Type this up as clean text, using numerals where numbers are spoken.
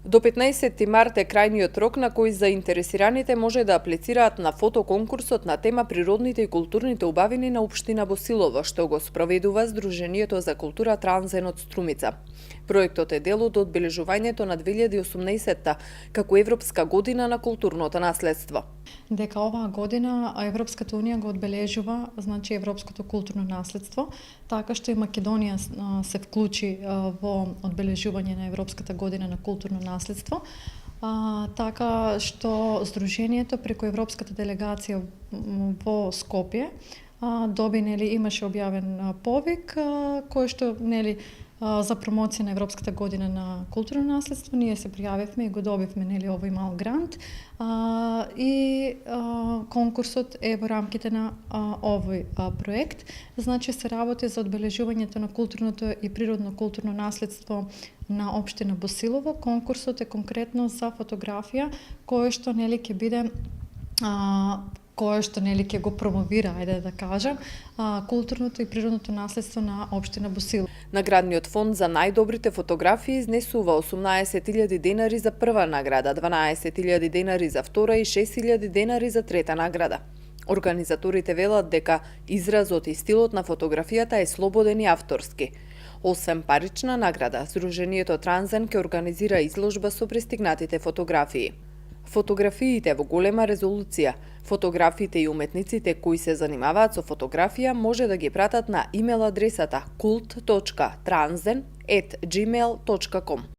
До 15 март е крајниот рок на кој заинтересираните може да аплицираат на фотоконкурсот на тема природните и културните убавини на општина Босилово, што го спроведува Сдруженијето за култура Транзен од Струмица. Проектот е дел од одбележувањето на 2018-та како Европска година на културното наследство. Дека оваа година Европската унија го одбележува, значи европското културно наследство, така што и Македонија се вклучи во одбележување на Европската година на културно наследство. Така што Сдруженијето преку Европската делегација во Скопје доби, имаше објавен повик кој што за промоција на Европската година на културно наследство. Ние се пријавивме и го добивме овој мал грант. Конкурсот е во рамките на овој проект. Значи се работи за одбележувањето на културното и природно културно наследство на општина Босилово. Конкурсот е конкретно за фотографија кој што ќе биде кој што ќе го промовира, ајде да кажам, културното и природното наследство на општина Босилово. Наградниот фонд за најдобрите фотографии изнесува 18.000 денари за прва награда, 12.000 денари за втора и 6.000 денари за трета награда. Организаторите велат дека изразот и стилот на фотографијата е слободен и авторски. Освен парична награда, Сдруженијето Транзен ќе организира изложба со пристигнатите фотографии. Фотографиите во голема резолуција, фотографите и уметниците кои се занимаваат со фотографија може да ги пратат на имейл адресата cult.tranzen@gmail.com.